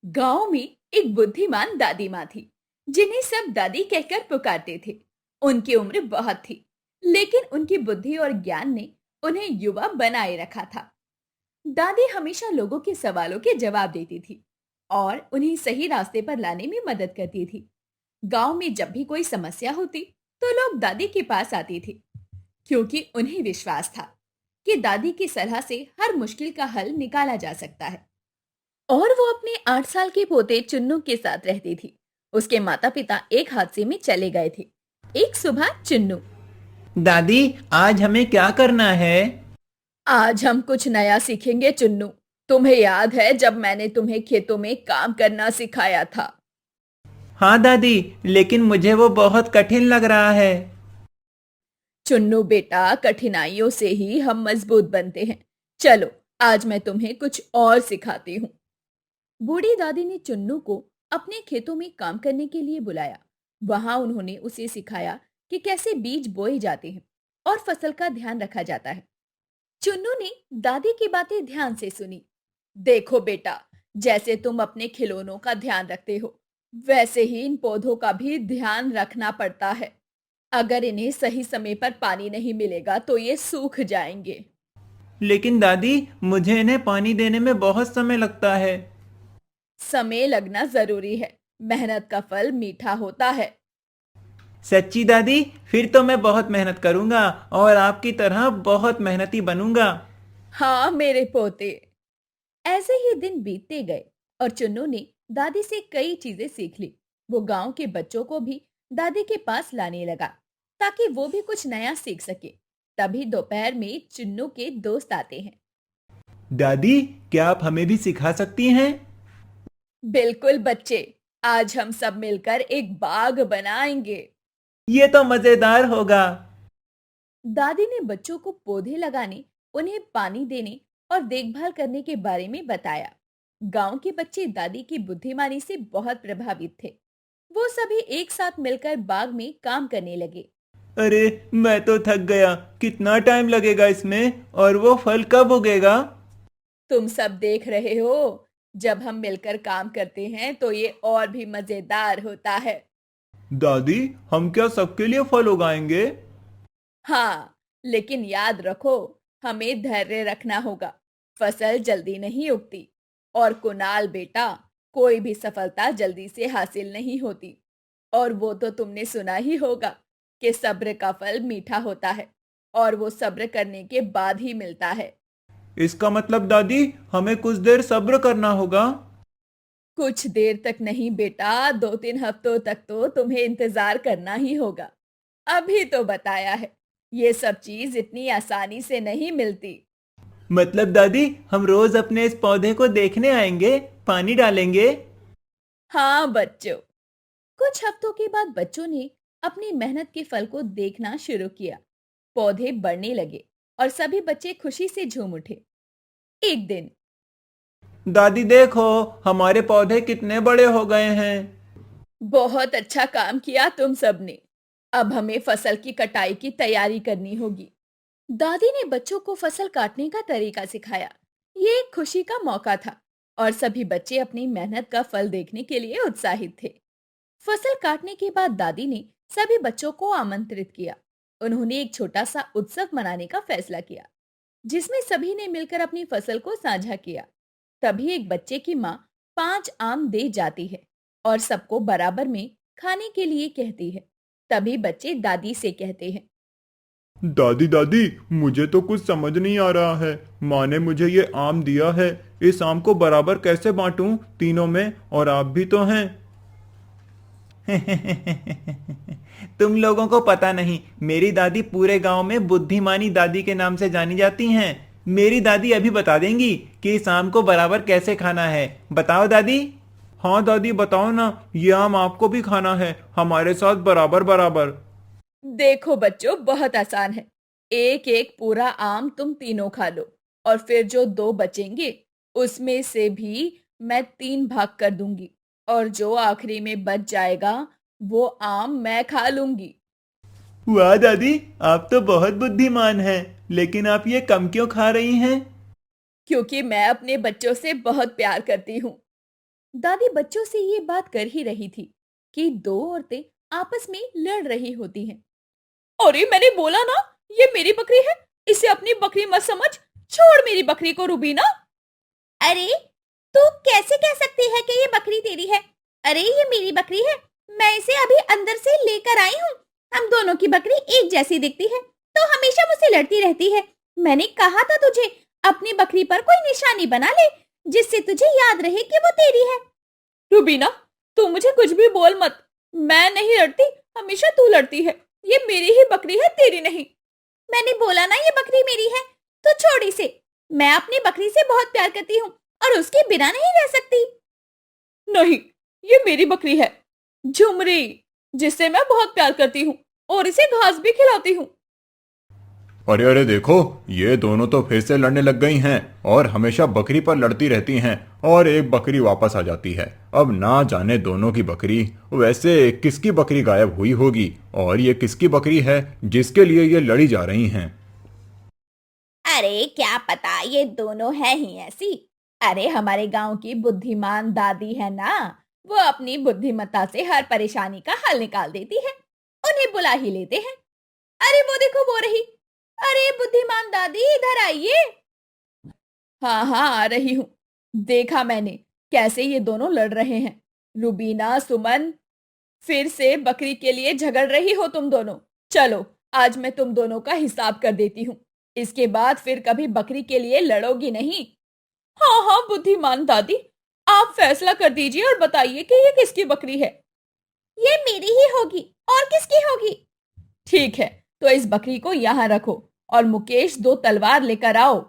गांव में एक बुद्धिमान दादी माँ थी जिन्हें सब दादी कहकर पुकारते थे। उनकी उम्र बहुत थी, लेकिन उनकी बुद्धि और ज्ञान ने उन्हें युवा बनाए रखा था। दादी हमेशा लोगों के सवालों के जवाब देती थी और उन्हें सही रास्ते पर लाने में मदद करती थी। गांव में जब भी कोई समस्या होती तो लोग दादी के पास आते थे, क्योंकि उन्हें विश्वास था कि दादी की सलाह से हर मुश्किल का हल निकाला जा सकता है। और वो अपने 8 साल के पोते चुन्नू के साथ रहती थी। उसके माता पिता एक हादसे में चले गए थे। एक सुबह चुन्नू, दादी, आज हमें क्या करना है? आज हम कुछ नया सीखेंगे चुन्नू। तुम्हें याद है जब मैंने तुम्हें खेतों में काम करना सिखाया था? हाँ दादी, लेकिन मुझे वो बहुत कठिन लग रहा है। चुन्नू बेटा, कठिनाइयों से ही हम मजबूत बनते हैं। चलो, आज मैं तुम्हें कुछ और सिखाती हूँ। बूढ़ी दादी ने चुन्नू को अपने खेतों में काम करने के लिए बुलाया। वहां उन्होंने उसे सिखाया कि कैसे बीज बोए जाते हैं और फसल का ध्यान रखा जाता है। चुन्नू ने दादी की बातें ध्यान से सुनी। देखो बेटा, जैसे तुम अपने खिलौनों का ध्यान रखते हो, वैसे ही इन पौधों का भी ध्यान रखना पड़ता है। अगर इन्हें सही समय पर पानी नहीं मिलेगा तो ये सूख जाएंगे। लेकिन दादी, मुझे इन्हें पानी देने में बहुत समय लगता है। समय लगना जरूरी है, मेहनत का फल मीठा होता है। सच्ची दादी? फिर तो मैं बहुत मेहनत करूंगा और आपकी तरह बहुत मेहनती बनूंगा। हाँ मेरे पोते। ऐसे ही दिन बीतते गए और चुन्नू ने दादी से कई चीजें सीख ली। वो गांव के बच्चों को भी दादी के पास लाने लगा ताकि वो भी कुछ नया सीख सके। तभी दोपहर में चुन्नू के दोस्त आते हैं। दादी, क्या आप हमें भी सिखा सकती हैं? बिल्कुल बच्चे, आज हम सब मिलकर एक बाग बनाएंगे। ये तो मजेदार होगा। दादी ने बच्चों को पौधे लगाने, उन्हें पानी देने और देखभाल करने के बारे में बताया। गांव के बच्चे दादी की बुद्धिमानी से बहुत प्रभावित थे। वो सभी एक साथ मिलकर बाग में काम करने लगे। अरे, मैं तो थक गया। कितना टाइम लगेगा इसमें, और वो फल कब उगेगा? तुम सब देख रहे हो, जब हम मिलकर काम करते हैं तो ये और भी मजेदार होता है। दादी, हम क्या सबके लिए फल उगाएंगे? हाँ, लेकिन याद रखो, हमें धैर्य रखना होगा। फसल जल्दी नहीं उगती। और कुणाल बेटा, कोई भी सफलता जल्दी से हासिल नहीं होती। और वो तो तुमने सुना ही होगा कि सब्र का फल मीठा होता है और वो सब्र करने के बाद ही मिलता है। इसका मतलब दादी, हमें कुछ देर सब्र करना होगा। कुछ देर तक नहीं बेटा, 2-3 हफ्तों तक तो तुम्हें इंतजार करना ही होगा। अभी तो बताया है, ये सब चीज इतनी आसानी से नहीं मिलती। मतलब दादी, हम रोज अपने इस पौधे को देखने आएंगे, पानी डालेंगे। हाँ बच्चों। कुछ हफ्तों के बाद बच्चों ने अपनी मेहनत के फल को देखना शुरू किया। पौधे बढ़ने लगे और सभी बच्चे खुशी से झूम उठे। एक दिन, दादी देखो, हमारे पौधे कितने बड़े हो गए हैं। बहुत अच्छा काम किया तुम सबने। अब हमें फसल की कटाई की तैयारी करनी होगी। दादी ने बच्चों को फसल काटने का तरीका सिखाया। ये एक खुशी का मौका था और सभी बच्चे अपनी मेहनत का फल देखने के लिए उत्साहित थे। फसल काटने के बाद दादी ने सभी बच्चों को आमंत्रित किया। उन्होंने एक छोटा सा उत्सव मनाने का फैसला किया, जिसमें सभी ने मिलकर अपनी फसल को साझा किया। तभी एक बच्चे की माँ 5 आम दे जाती है और सबको बराबर में खाने के लिए कहती है। तभी बच्चे दादी से कहते हैं, दादी दादी, मुझे तो कुछ समझ नहीं आ रहा है। माँ ने मुझे ये आम दिया है, इस आम को बराबर कैसे बांटूं तीनों में, और आप भी तो हैं। तुम लोगों को पता नहीं, मेरी दादी पूरे गांव में बुद्धिमानी दादी के नाम से जानी जाती हैं। मेरी दादी अभी बता देंगी कि इस आम को बराबर कैसे खाना है। बताओ दादी। हाँ दादी, बताओ ना, ये आम आपको भी खाना है, हमारे साथ बराबर बराबर। देखो बच्चों, बहुत आसान है। एक एक पूरा आम तुम तीनों खा लो और फिर जो 2 बचेंगे उसमें से भी मैं 3 भाग कर दूंगी और जो आखिरी में बच जाएगा वो आम मैं खा लूंगी। वाह दादी, आप तो बहुत बुद्धिमान हैं। लेकिन आप ये कम क्यों खा रही हैं? क्योंकि मैं अपने बच्चों से बहुत प्यार करती हूँ। दादी बच्चों से ये बात कर ही रही थी कि दो औरतें आपस में लड़ रही होती हैं। अरे मैंने बोला ना, ये मेरी बकरी है, इसे अपनी बकरी मत समझ। छोड़ मेरी बकरी को रुबीना। अरे तू कैसे कह सकती है कि ये बकरी तेरी है? अरे ये मेरी बकरी है, मैं इसे अभी अंदर से लेकर आई हूँ। हम दोनों की बकरी एक जैसी दिखती है, तो हमेशा मुझसे लड़ती रहती है। मैंने कहा था तुझे अपनी बकरी पर कोई निशानी बना ले, जिससे तुझे याद रहे कि वो तेरी है। रुबीना, तू मुझे कुछ भी बोल मत। मैं नहीं लड़ती, हमेशा तू लड़ती है। ये मेरी ही बकरी है, तेरी नहीं। मैंने बोला ना ये बकरी मेरी है, तो छोड़ इसे। मैं अपनी बकरी से बहुत प्यार करती हूँ और उसके बिना नहीं रह सकती। नहीं, ये मेरी बकरी है, झुमरी, जिससे मैं बहुत प्यार करती हूँ और इसे घास भी खिलाती हूँ। अरे अरे देखो, ये दोनों तो फिर से लड़ने लग गई हैं और हमेशा बकरी पर लड़ती रहती हैं और एक बकरी वापस आ जाती है। अब ना जाने दोनों की बकरी, वैसे किसकी बकरी गायब हुई होगी और ये किसकी बकरी है जिसके लिए ये लड़ी जा रही हैं। अरे क्या पता, ये दोनों है ही ऐसी। अरे हमारे गांव की बुद्धिमान दादी है ना, वो अपनी बुद्धिमत्ता से हर परेशानी का हल निकाल देती है। उन्हें बुला ही लेते हैं। अरे वो देखो, वो रही। अरे बुद्धिमान दादी, इधर आइए। हाँ हाँ, आ रही हूँ। देखा मैंने कैसे ये दोनों लड़ रहे हैं। रुबीना, सुमन, फिर से बकरी के लिए झगड़ रही हो तुम दोनों। चलो, आज मैं तुम दोनों का हिसाब कर देती हूँ। इसके बाद फिर कभी बकरी के लिए लड़ोगी नहीं। हाँ हाँ बुद्धिमान दादी, आप फैसला कर दीजिए और बताइए कि ये किसकी बकरी है। ये मेरी ही होगी, और किसकी होगी? ठीक है, तो इस बकरी को यहाँ रखो और मुकेश 2 तलवार लेकर आओ।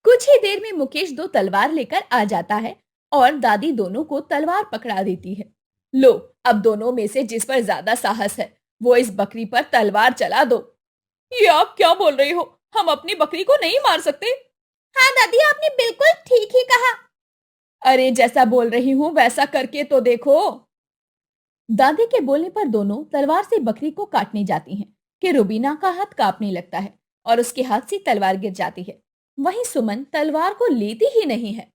कुछ ही देर में मुकेश 2 तलवार लेकर आ जाता है और दादी दोनों को तलवार पकड़ा देती है। लो, अब दोनों में से जिस पर ज्यादा साहस है वो इस बकरी पर तलवार चला दो। ये आप क्या बोल रही हो? हम अपनी बकरी को नहीं मार सकते। हाँ दादी, आपने बिल्कुल ठीक ही कहा। अरे जैसा बोल रही हूँ वैसा करके तो देखो। दादी के बोलने पर दोनों तलवार से बकरी को काटने जाती हैं कि रुबीना का हाथ कांपने लगता है और उसके हाथ से तलवार गिर जाती है। वहीं सुमन तलवार को लेती ही नहीं है।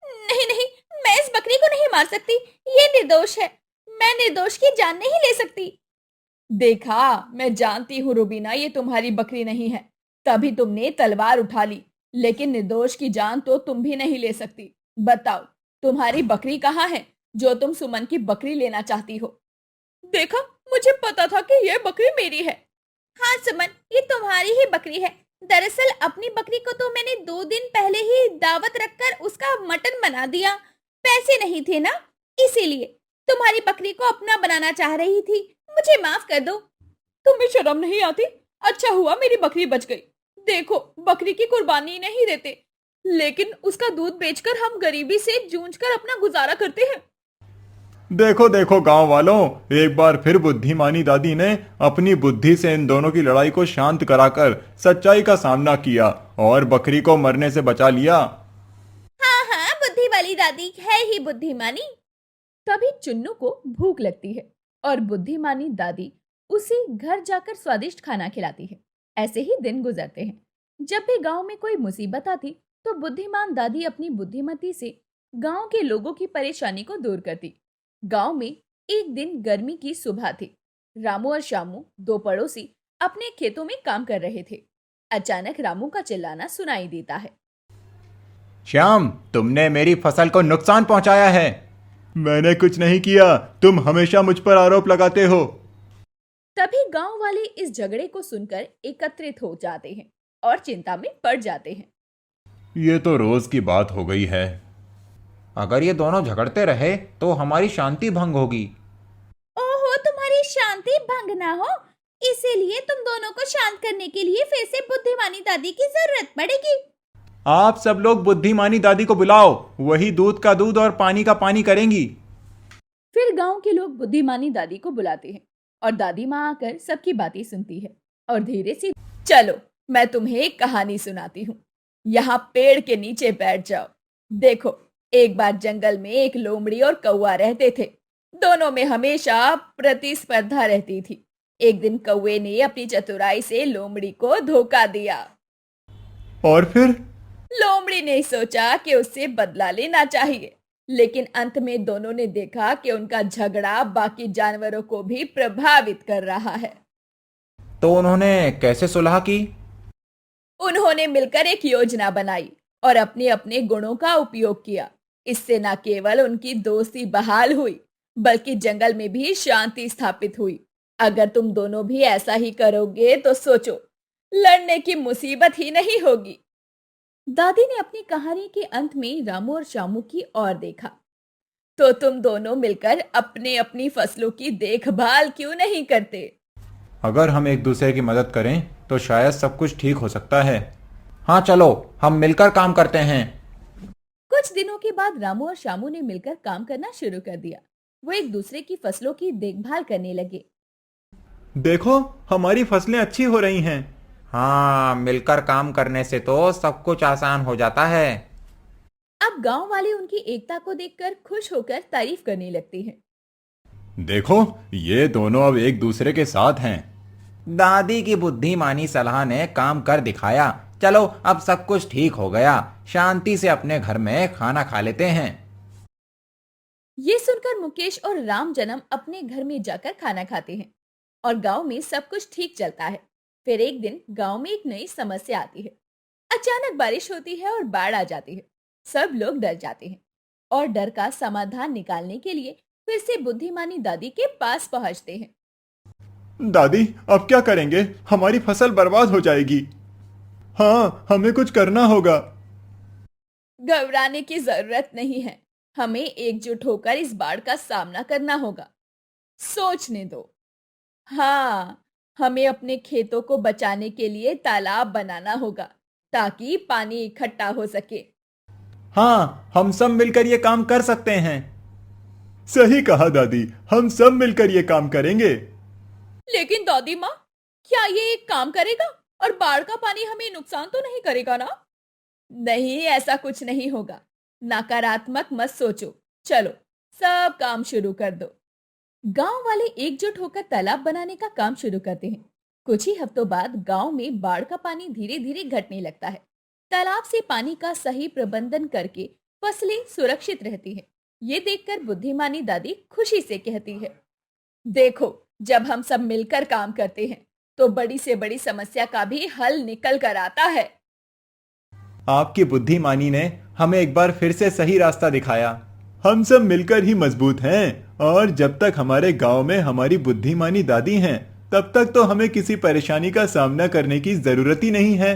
नहीं नहीं, मैं इस बकरी को नहीं मार सकती, ये निर्दोष है। मैं निर्दोष की जान नहीं ले सकती। देखा, मैं जानती हूँ रुबीना, ये तुम्हारी बकरी नहीं है, तभी तुमने तलवार उठा ली, लेकिन निर्दोष की जान तो तुम भी नहीं ले सकती। बताओ, तुम्हारी बकरी कहाँ है जो तुम सुमन की बकरी लेना चाहती हो? देखा, मुझे पता था कि ये बकरी मेरी है। हाँ सुमन, ये तुम्हारी ही बकरी है। दरअसल अपनी बकरी को तो मैंने 2 दिन पहले ही दावत रखकर उसका मटन बना दिया। पैसे नहीं थे ना, इसीलिए तुम्हारी बकरी को अपना बनाना चाह रही थी। मुझे माफ कर दो। तुम्हें शर्म नहीं आती? अच्छा हुआ मेरी बकरी बच गई। देखो, बकरी की कुर्बानी नहीं देते, लेकिन उसका दूध बेचकर हम गरीबी से जूझकर अपना गुजारा करते हैं। देखो देखो गांव वालों, एक बार फिर बुद्धिमानी दादी ने अपनी बुद्धि से इन दोनों की लड़ाई को शांत कराकर सच्चाई का सामना किया और बकरी को मरने से बचा लिया। हाँ हाँ, बुद्धि वाली दादी है ही बुद्धिमानी। तभी चुन्नू को भूख लगती है और बुद्धिमानी दादी उसे घर जाकर स्वादिष्ट खाना खिलाती है। ऐसे ही दिन गुजरते हैं। जब भी गांव में कोई मुसीबत आती तो बुद्धिमान दादी अपनी बुद्धिमती से गांव के लोगों की परेशानी को दूर करती। गांव में एक दिन गर्मी की सुबह थी। रामू और शामू, 2 पड़ोसी, अपने खेतों में काम कर रहे थे। अचानक रामू का चिल्लाना सुनाई देता है। श्याम, तुमने मेरी फसल को नुकसान पहुंचाया है। मैंने कुछ नहीं किया, तुम हमेशा मुझ पर आरोप लगाते हो। तभी गांव वाले इस झगड़े को सुनकर एकत्रित हो जाते हैं और चिंता में पड़ जाते हैं। ये तो रोज की बात हो गई है। अगर ये दोनों झगड़ते रहे तो हमारी शांति भंग होगी। ओहो, तुम्हारी शांति भंग ना हो, इसीलिए तुम दोनों को शांत करने के लिए फिर से बुद्धिमानी दादी की जरूरत पड़ेगी। आप सब लोग बुद्धिमानी दादी को बुलाओ, वही दूध का दूध और पानी का पानी करेंगी। फिर गांव के लोग बुद्धिमानी दादी को बुलाते हैं और दादी माँ आकर सबकी बातें सुनती है और धीरे से, चलो मैं तुम्हें एक कहानी सुनाती हूँ। यहाँ पेड़ के नीचे बैठ जाओ। देखो, एक बार जंगल में एक लोमड़ी और कौवा रहते थे। दोनों में हमेशा प्रतिस्पर्धा रहती थी। एक दिन कौवे ने अपनी चतुराई से लोमड़ी को धोखा दिया। और फिर? लोमड़ी ने सोचा कि उससे बदला लेना चाहिए, लेकिन अंत में दोनों ने देखा कि उनका झगड़ा बाकी जानवरों को भी प्रभावित कर रहा है। तो उन्होंने कैसे सुलह की? उन्होंने मिलकर एक योजना बनाई और अपने अपने गुणों का उपयोग किया। इससे न केवल उनकी दोस्ती बहाल हुई, बल्कि जंगल में भी शांति स्थापित हुई। अगर तुम दोनों भी ऐसा ही करोगे तो सोचो, लड़ने की मुसीबत ही नहीं होगी। दादी ने अपनी कहानी के अंत में रामू और श्यामू की ओर देखा। तो तुम दोनों मिलकर अपने अपनी फसलों की देखभाल क्यों नहीं करते? अगर हम एक दूसरे की मदद करें तो शायद सब कुछ ठीक हो सकता है। हाँ चलो, हम मिलकर काम करते हैं। कुछ दिनों के बाद रामू और श्यामू ने मिलकर काम करना शुरू कर दिया। वो एक दूसरे की फसलों की देखभाल करने लगे। देखो, हमारी फसलें अच्छी हो रही हैं। हाँ, मिलकर काम करने से तो सब कुछ आसान हो जाता है। अब गांव वाले उनकी एकता को देखकर खुश होकर तारीफ करने लगते हैं। देखो, ये दोनों अब एक दूसरे के साथ हैं। दादी की बुद्धिमानी सलाह ने काम कर दिखाया। चलो, अब सब कुछ ठीक हो गया। शांति से अपने घर में खाना खा लेते हैं। ये सुनकर मुकेश और राम जन्म अपने घर में जाकर खाना खाते हैं और गांव में सब कुछ ठीक चलता है। फिर एक दिन गांव में एक नई समस्या आती है। अचानक बारिश होती है और बाढ़ आ जाती है। सब लोग डर जाते हैं और डर का समाधान निकालने के लिए फिर से बुद्धिमानी दादी के पास पहुंचते हैं। दादी, अब क्या करेंगे? हमारी फसल बर्बाद हो जाएगी। हाँ, हमें कुछ करना होगा। घबराने की जरूरत नहीं है। हमें एकजुट होकर इस बाढ़ का सामना करना होगा। सोचने दो। हाँ, हमें अपने खेतों को बचाने के लिए तालाब बनाना होगा ताकि पानी इकट्ठा हो सके। हाँ, हम सब मिलकर ये काम कर सकते हैं। सही कहा दादी, हम सब मिलकर ये काम करेंगे। लेकिन दादी माँ, क्या ये एक काम करेगा और बाढ़ का पानी हमें नुकसान तो नहीं करेगा ना? नहीं, ऐसा कुछ नहीं होगा। नकारात्मक मत सोचो। चलो, सब काम शुरू कर दो। गांव वाले एकजुट होकर तालाब बनाने का काम शुरू करते हैं। कुछ ही हफ्तों बाद गांव में बाढ़ का पानी धीरे धीरे घटने लगता है। तालाब से पानी का सही प्रबंधन करके फसलें सुरक्षित रहती हैं। ये देखकर बुद्धिमानी दादी खुशी से कहती है, देखो, जब हम सब मिलकर काम करते हैं तो बड़ी से बड़ी समस्या का भी हल निकल कर आता है। आपकी बुद्धिमानी ने हमें एक बार फिर से सही रास्ता दिखाया। हम सब मिलकर ही मजबूत हैं और जब तक हमारे गांव में हमारी बुद्धिमानी दादी हैं, तब तक तो हमें किसी परेशानी का सामना करने की जरूरत ही नहीं है।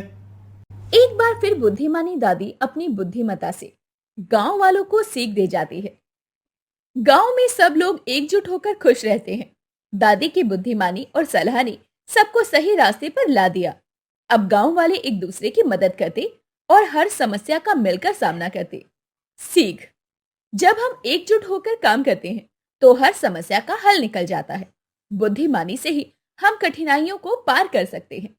एक बार फिर बुद्धिमानी दादी अपनी बुद्धिमत्ता से गांव वालों को सीख दे जाती है। गांव में सब लोग एकजुट होकर खुश रहते हैं। दादी की बुद्धिमानी और सलाह ने सबको सही रास्ते पर ला दिया। अब गांव वाले एक दूसरे की मदद करते और हर समस्या का मिलकर सामना करते। सीख, जब हम एकजुट होकर काम करते हैं तो हर समस्या का हल निकल जाता है। बुद्धिमानी से ही हम कठिनाइयों को पार कर सकते हैं।